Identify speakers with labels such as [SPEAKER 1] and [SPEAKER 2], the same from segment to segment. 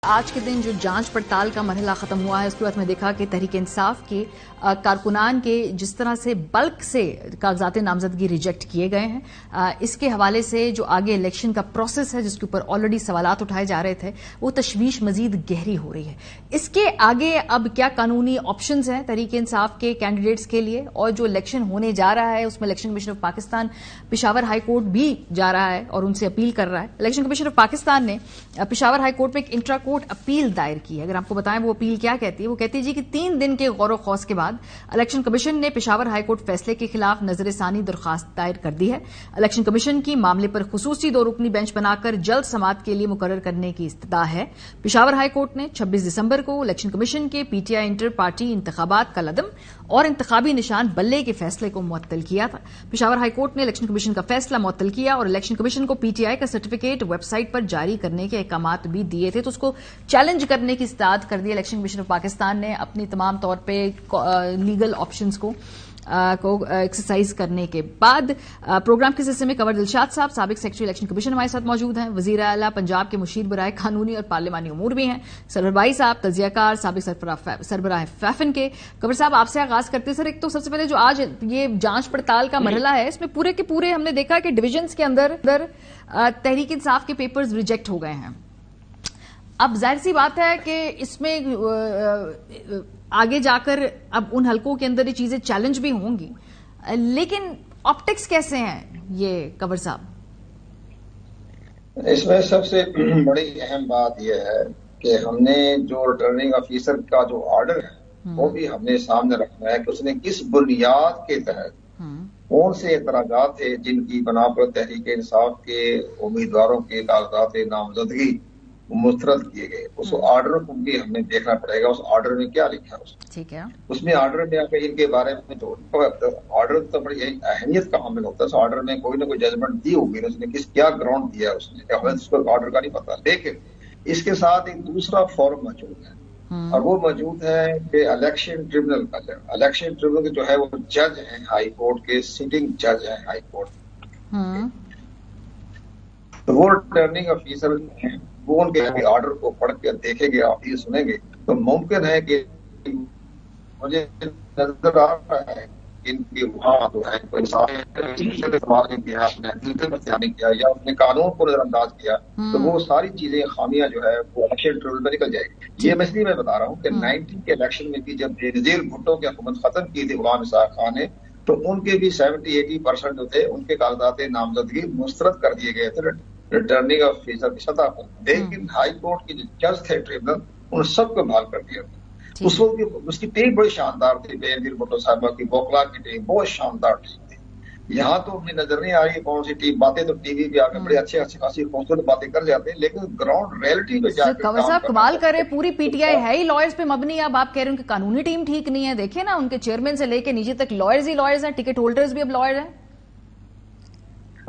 [SPEAKER 1] आज के दिन जो जांच पड़ताल का मरहला खत्म हुआ है उसके बाद में देखा कि तहरीक इंसाफ के कारकुनान के जिस तरह से बल्क से कागजात नामजदगी रिजेक्ट किए गए हैं, इसके हवाले से जो आगे इलेक्शन का प्रोसेस है जिसके ऊपर ऑलरेडी सवालात उठाए जा रहे थे, वो तशवीश मजीद गहरी हो रही है। इसके आगे अब क्या कानूनी ऑप्शंस हैं तहरीक इंसाफ के कैंडिडेट्स के लिए, और जो इलेक्शन होने जा रहा है उसमें election commission of Pakistan Peshawar high court भी जा रहा है और उनसे अपील कर रहा है। इलेक्शन कमीशन ऑफ पाकिस्तान ने पेशावर हाई कोर्ट में एक इंट्रा कोर्ट अपील दायर की है। अगर आपको बताएं वो अपील क्या कहती है, वो कहती है जी कि 3 दिन के गौर खौस के बाद इलेक्शन कमीशन ने पेशावर हाईकोर्ट फैसले के खिलाफ नजरसानी दरखास्त दायर कर दी है। इलेक्शन कमीशन की मामले पर खुसूसी 2 रुकनी बेंच बनाकर जल्द समाअत के लिए मुकर्रर करने की इस्तदा है। पेशावर हाईकोर्ट ने 26 दिसंबर को इलेक्शन कमीशन के पीटीआई इंटर पार्टी इंतखाबात का लदम और इंतखाबी निशान बल्ले के फैसले को मुअत्तल किया था। पेशावर हाईकोर्ट ने इलेक्शन कमीशन का फैसला मुअत्तल किया और इलेक्शन कमीशन को पीटीआई का सर्टिफिकेट वेबसाइट पर जारी करने के अहकामात भी दिए थे, तो उसको चैलेंज करने की इस्ताद कर दी। इलेक्शन कमीशन ऑफ पाकिस्तान ने अपनी तमाम तौर पर लीगल ऑप्शंस को एक्सरसाइज करने के बाद प्रोग्राम के सिलसिले में कंवर दिलशाद साहब साबिक सेक्रेटरी इलेक्शन कमीशन हमारे साथ मौजूद हैं। वजीर आला पंजाब के मुशीर बराए कानूनी और पार्लिमानी उमूर भी हैं। सरवर भाई साहब तजियाकार साबिक सरबराह फैफन के। कंवर साहब आपसे आगाज करते सर, एक तो सबसे पहले जो आज ये जांच पड़ताल का मरहला है इसमें पूरे के पूरे हमने देखा कि डिविजन्स के अंदर तहरीक इंसाफ के पेपर्स रिजेक्ट हो गए हैं। अब जाहिर सी बात है कि इसमें आगे जाकर अब उन हलकों के अंदर ये चीजें चैलेंज भी होंगी, लेकिन ऑप्टिक्स कैसे हैं ये कंवर साहब?
[SPEAKER 2] इसमें सबसे बड़ी अहम बात यह है कि हमने जो रिटर्निंग ऑफिसर का जो ऑर्डर है वो भी हमने सामने रखना है कि उसने किस बुनियाद के तहत कौन से एतराजात थे जिनकी बना पर तहरीक इंसाफ के उम्मीदवारों के कागजात नामजदगी मुस्तरद किए गए। उस ऑर्डर को भी हमें देखना पड़ेगा, उस ऑर्डर में क्या लिखा है उसमें। ठीक है, उसमें ऑर्डर में आकर इनके बारे में जो ऑर्डर तो बड़ी अहमियत का हामिल होता है। उस ऑर्डर में कोई ना कोई जजमेंट दी होगी, उसने क्या ग्राउंड दिया उसने, उसको ऑर्डर का नहीं पता। लेकिन इसके साथ एक दूसरा फॉर्म मौजूद है और वो मौजूद है कि इलेक्शन ट्रिब्यूनल का। इलेक्शन ट्रिब्यूनल जो है वो जज है हाई कोर्ट के, सिटिंग जज है हाई कोर्ट। तो वो रिटर्निंग ऑफिसर है, वो उनके ऑर्डर को पढ़ के देखेंगे, आप ये सुनेंगे, तो मुमकिन है कि मुझे नजर आ रहा है कि इनके वहां जो है कोई इस्तेमाल नहीं किया, अपने नहीं किया या अपने कानून को नजरअंदाज किया, तो वो सारी चीजें खामियां जो है वो इलेक्शन ट्रिब्यूनल में निकल जाएगी। ये मसले मैं बता रहा हूँ कि 90 के इलेक्शन में भी जब बेनजीर भुट्टो की हुकूमत खत्म की थी गुलाम इसाक खान ने, तो उनके भी 70-80% जो थे उनके कागजात नामजदगी मुस्तरद कर दिए गए थे रिटर्निंग ऑफिसर की सतह पर। लेकिन हाई कोर्ट के जो जज थे ट्रिब्यूनल, उन सबको बहाल कर दिया था। उस वक्त उसकी टीम बड़ी शानदार थी, बेनजीर भुट्टो साहबा की बोकला की टीम बहुत शानदार टीम थी। यहाँ तो हमें नजर नहीं आ रही कौन सी टीम। बातें तो टीवी पे आकर बड़ी अच्छी खासी खूबसूरत बातें कर जाते हैं, लेकिन ग्राउंड रियलिटी पे जाकर
[SPEAKER 1] कंवर साहब कमाल करे, पूरी पीटीआई है ही लॉयर्स पे मबनी। अब आप कह रहे हैं उनकी कानूनी टीम ठीक नहीं है। देखिए ना, उनके चेयरमैन से लेके नीचे तक लॉयर्स ही लॉयर्स हैं, टिकट होल्डर्स भी अब लॉयर हैं।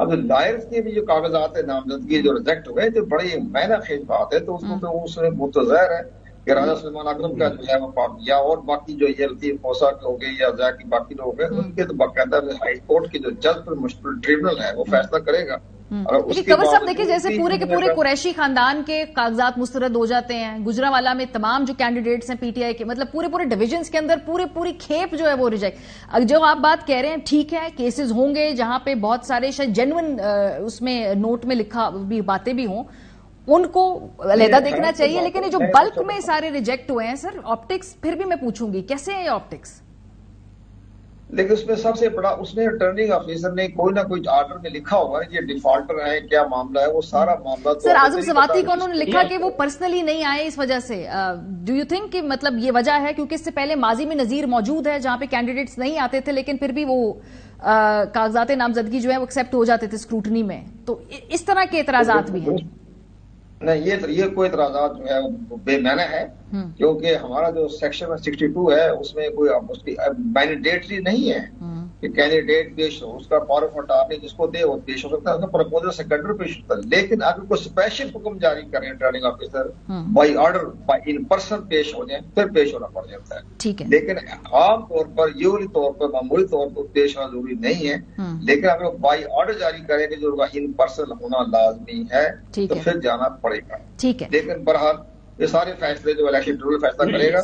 [SPEAKER 2] अब लॉयर्स के भी जो कागजात नामजदगी जो रिजेक्ट हुए तो बड़ी मैना खेज बात है। तो उसको तो उसमें मुतज़र है कि राजा सलमान अकरम का जो है वो या और बाकी जो ये लतीफ खोसा हो गए या जाकी बाकी लोग हैं, उनके तो बाकायदा हाई कोर्ट के जो जज पर मुश्तमिल ट्रिब्यूनल है वो फैसला करेगा।
[SPEAKER 1] कंवर साहब देखिए, जैसे पूरे के पूरे कुरैशी खानदान के कागजात मुस्तरद हो जाते हैं, गुजरांवाला में तमाम जो कैंडिडेट्स हैं पीटीआई के, मतलब पूरे डिविजन्स के अंदर पूरी खेप जो है वो रिजेक्ट। जो आप बात कह रहे हैं ठीक है, केसेस होंगे जहां पे बहुत सारे शायद जेन्युइन उसमें नोट में लिखा भी बातें भी हों, उनको अलहदा देखना चाहिए। लेकिन ये जो बल्क में सारे रिजेक्ट हुए हैं सर, ऑप्टिक्स फिर भी मैं पूछूंगी कैसे है ये ऑप्टिक्स?
[SPEAKER 2] लेकिन उसमें सबसे बड़ा, उसने रिटर्निंग ऑफिसर ने कोई ना कोई ऑर्डर में लिखा होगा ये डिफॉल्टर है, क्या मामला है, वो सारा मामला तो
[SPEAKER 1] सर आजम सवाती को उन्होंने लिखा कि वो पर्सनली नहीं आए इस वजह से। डू यू थिंक कि मतलब ये वजह है क्योंकि इससे पहले माजी में नजीर मौजूद है जहां पे कैंडिडेट्स नहीं आते थे लेकिन फिर भी वो कागजात नामजदगी जो है वो एक्सेप्ट हो जाते थे स्क्रूटनी में, तो इस तरह के एतराजात भी हैं?
[SPEAKER 2] नहीं, ये कोई एतराजात जो है वो बेमाना है, क्योंकि हमारा जो सेक्शन 62 है उसमें कोई उसकी मैंडेटरी नहीं है कि कैंडिडेट पेश हो, उसका पावर ऑफ अटॉर्नी जिसको दे वो पेश हो सकता है, उसका प्रपोजल सेकेंडरी पेश होता है। लेकिन अगर कोई स्पेशल हुक्म जारी करें returning officer by order by in person पेश हो जाए फिर पेश होना पड़ जाता है।
[SPEAKER 1] ठीक है,
[SPEAKER 2] लेकिन आम तौर पर यूरी तौर पर मामूली तौर पर पेश होना जरूरी नहीं है। लेकिन अगर बाई ऑर्डर जारी करें कि जो इन पर्सन होना लाजमी है तो फिर जाना पड़ेगा।
[SPEAKER 1] ठीक है,
[SPEAKER 2] लेकिन बहरहाल ये सारे फैसले जो इलेक्शन ट्रिब्यूनल फैसला करेगा